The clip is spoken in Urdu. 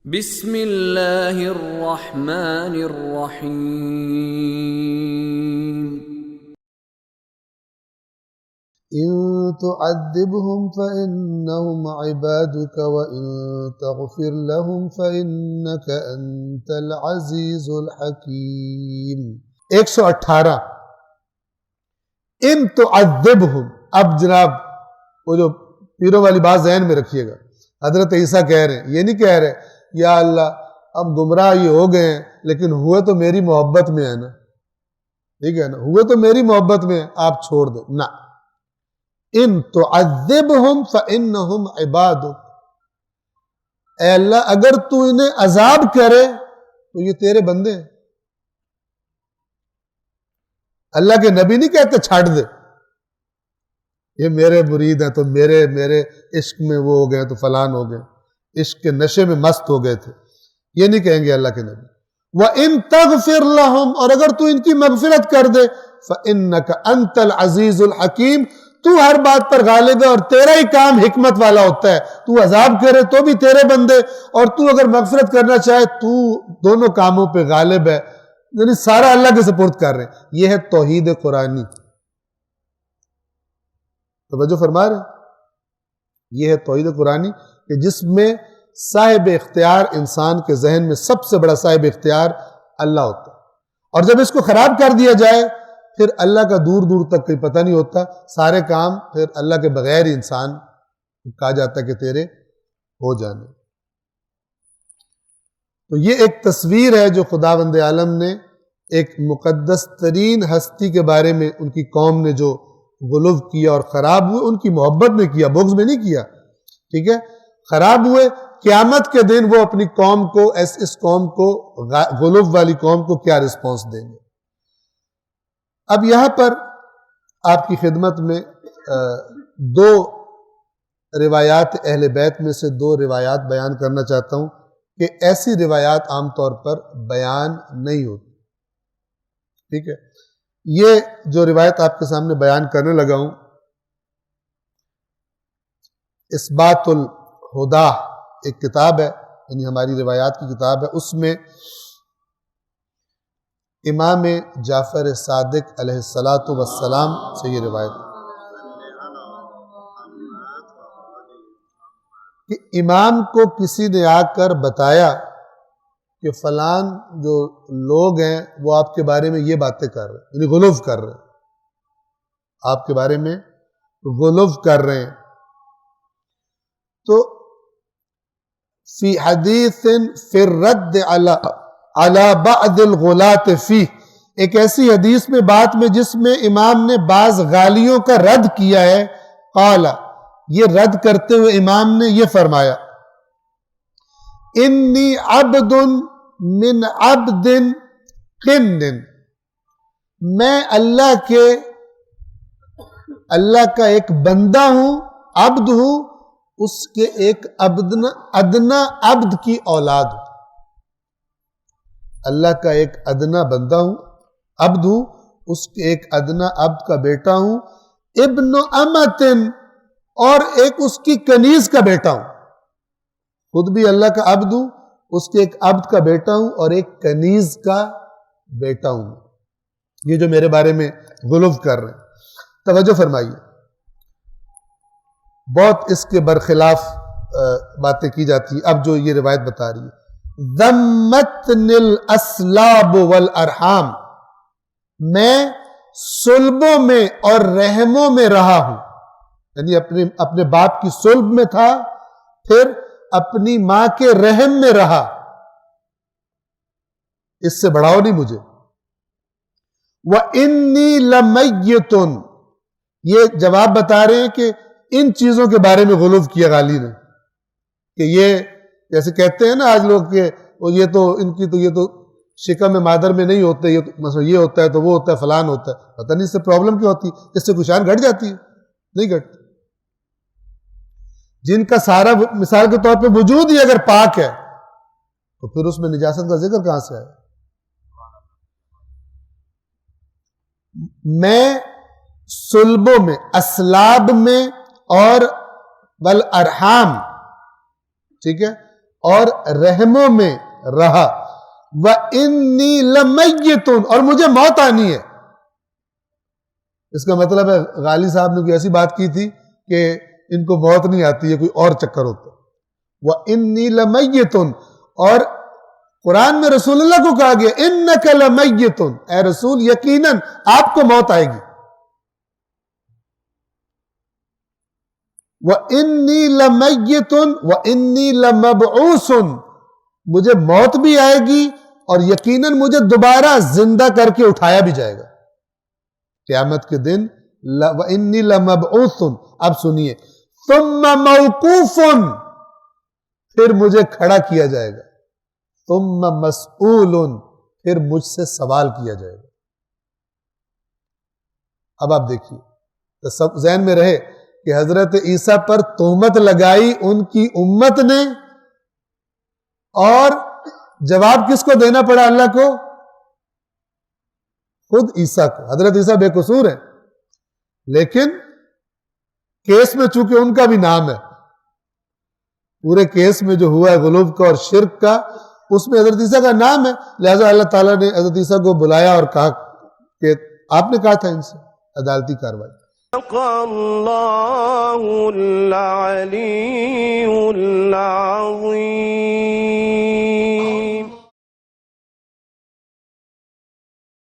بسم اللہ الرحمن الرحیم إن تعذبهم فإنهم عبادك وإن تغفر لهم فإنك أنت العزيز الحكيم 118 ان تعذبهم. اب جناب وہ جو پیروں والی بات ذہن میں رکھیے گا. حضرت عیسیٰ کہہ رہے ہیں، یہ نہیں کہہ رہے یا اللہ اب گمراہ یہ ہو گئے ہیں لیکن ہوئے تو میری محبت میں ہے نا، ٹھیک ہے نا، ہوئے تو میری محبت میں ہے، آپ چھوڑ دیں نا. ان تعذبهم فانہم عبادک، اے اللہ اگر تو انہیں عذاب کرے تو یہ تیرے بندے ہیں. اللہ کے نبی نہیں کہتے چھاڑ دے، یہ میرے مرید ہیں تو میرے عشق میں وہ ہو گئے تو فلان ہو گئے، عشق کے نشے میں مست ہو گئے تھے، یہ نہیں کہیں گے اللہ کے نبی. وَإِن تَغْفِرْ لَهُمْ، اور اگر تو ان کی مغفرت کر دے، فَإِنَّكَ أَنْتَ الْعَزِيزُ الْحَكِيمُ، تو ہر بات پر غالب ہے اور تیرا ہی کام حکمت والا ہوتا ہے. تو عذاب کرے تو بھی تیرے بندے، اور تو اگر مغفرت کرنا چاہے تو دونوں کاموں پہ غالب ہے، یعنی سارا اللہ کے سپرد کر رہے ہیں. یہ ہے توحید قرآنی. توجہ فرما رہے ہیں، یہ ہے توحید قرآنی کہ جس میں صاحب اختیار انسان کے ذہن میں سب سے بڑا صاحب اختیار اللہ ہوتا ہے، اور جب اس کو خراب کر دیا جائے پھر اللہ کا دور دور تک کوئی پتہ نہیں ہوتا. سارے کام پھر اللہ کے بغیر ہی انسان کہا جاتا ہے کہ تیرے ہو جانے. تو یہ ایک تصویر ہے جو خداوند عالم نے ایک مقدس ترین ہستی کے بارے میں ان کی قوم نے جو غلو کیا اور خراب ہوئے، ان کی محبت میں کیا، بغض میں نہیں کیا، ٹھیک ہے، خراب ہوئے. قیامت کے دن وہ اپنی قوم کو، اس قوم کو، غلو والی قوم کو کیا رسپانس دیں گے. اب یہاں پر آپ کی خدمت میں دو روایات اہل بیت میں سے دو روایات بیان کرنا چاہتا ہوں کہ ایسی روایات عام طور پر بیان نہیں ہوتی، ٹھیک ہے. یہ جو روایت آپ کے سامنے بیان کرنے لگا ہوں، اثبات الہدا ایک کتاب ہے، یعنی ہماری روایات کی کتاب ہے، اس میں امام جعفر صادق علیہ السلام سے یہ روایت کہ امام کو کسی نے آ کر بتایا کہ فلان جو لوگ ہیں وہ آپ کے بارے میں یہ باتیں کر رہے ہیں، یعنی غلو کر رہے ہیں، آپ کے بارے میں غلو کر رہے ہیں. تو فی حدیث فی الرد علی بعض الغلاة فیہ، ایک ایسی حدیث میں بات میں جس میں امام نے بعض غالیوں کا رد کیا ہے. قال، یہ رد کرتے ہوئے امام نے یہ فرمایا، انی عبد من عبد قن، میں اللہ کا ایک بندہ ہوں، عبد ہوں، اس کے ایک ادنا عبد کی اولاد ہوں. اللہ کا ایک ادنا بندہ ہوں، عبد ہوں، اس کے ایک ادنا عبد کا بیٹا ہوں. ابن امتن، اور ایک اس کی کنیز کا بیٹا ہوں. خود بھی اللہ کا عبد ہوں، اس کے ایک عبد کا بیٹا ہوں اور ایک کنیز کا بیٹا ہوں. یہ جو میرے بارے میں غلو کر رہے ہیں، توجہ فرمائیے. بہت اس کے برخلاف باتیں کی جاتی ہیں. اب جو یہ روایت بتا رہی ہے، ذمتن الاسلاب والارحام، میں صلبوں میں اور رحموں میں رہا ہوں، یعنی اپنے باپ کی صلب میں تھا، پھر اپنی ماں کے رحم میں رہا. اس سے بڑھاؤ نہیں مجھے. وَإِنِّي لَمَيِّتٌ، یہ جواب بتا رہے ہیں کہ ان چیزوں کے بارے میں غلو کیا غالی نے، کہ یہ جیسے کہتے ہیں نا آج لوگ کہ یہ تو شکم مادر میں نہیں ہوتے، مثلا یہ ہوتا ہے تو وہ ہوتا ہے، فلان ہوتا ہے. پتہ نہیں اس سے پرابلم کیا ہوتی، اس سے کچھ شان گھٹ جاتی ہے؟ نہیں گھٹتی. جن کا سارا مثال کے طور پہ وجود ہی اگر پاک ہے تو پھر اس میں نجاست کا ذکر کہاں سے آئے؟ میں صلبوں میں، اسلاب میں اور والارحام، ٹھیک ہے، اور رحموں میں رہا، وَإِنِّي لَمَيِّتٌ، اور مجھے موت آنی ہے۔ اس کا مطلب ہے غالی صاحب نے کوئی ایسی بات کی تھی کہ ان کو موت نہیں آتی ہے، کوئی اور چکر ہوتا۔ وَإِنِّي لَمَيِّتٌ، اور قرآن میں رسول اللہ کو کہا گیا اِنَّكَ لَمَيِّتٌ، اے رسول یقیناً آپ کو موت آئے گی۔ وَإِنِّي لَمَيِّتٌ وَإِنِّي لَمَبْعُوثٌ، مجھے موت بھی آئے گی اور یقیناً مجھے دوبارہ زندہ کر کے اٹھایا بھی جائے گا قیامت کے دن۔ وَإِنِّي لَمَبْعُوثٌ، اب سنیے، ثُمَّ مَوْقُوفٌ، پھر مجھے کھڑا کیا جائے گا، ثُمَّ مَسْئُولٌ، پھر مجھ سے سوال کیا جائے گا۔ اب آپ دیکھیے، تو سب ذہن میں رہے کہ حضرت عیسیٰ پر تہمت لگائی ان کی امت نے، اور جواب کس کو دینا پڑا اللہ کو؟ خود عیسیٰ کو۔ حضرت عیسیٰ بے قصور ہیں، لیکن کیس میں چونکہ ان کا بھی نام ہے، پورے کیس میں جو ہوا ہے غلو کا اور شرک کا، اس میں حضرت عیسیٰ کا نام ہے، لہذا اللہ تعالیٰ نے حضرت عیسیٰ کو بلایا اور کہا کہ آپ نے کہا تھا ان سے عدالتی کارروائی۔ اللہ العلی العظیم۔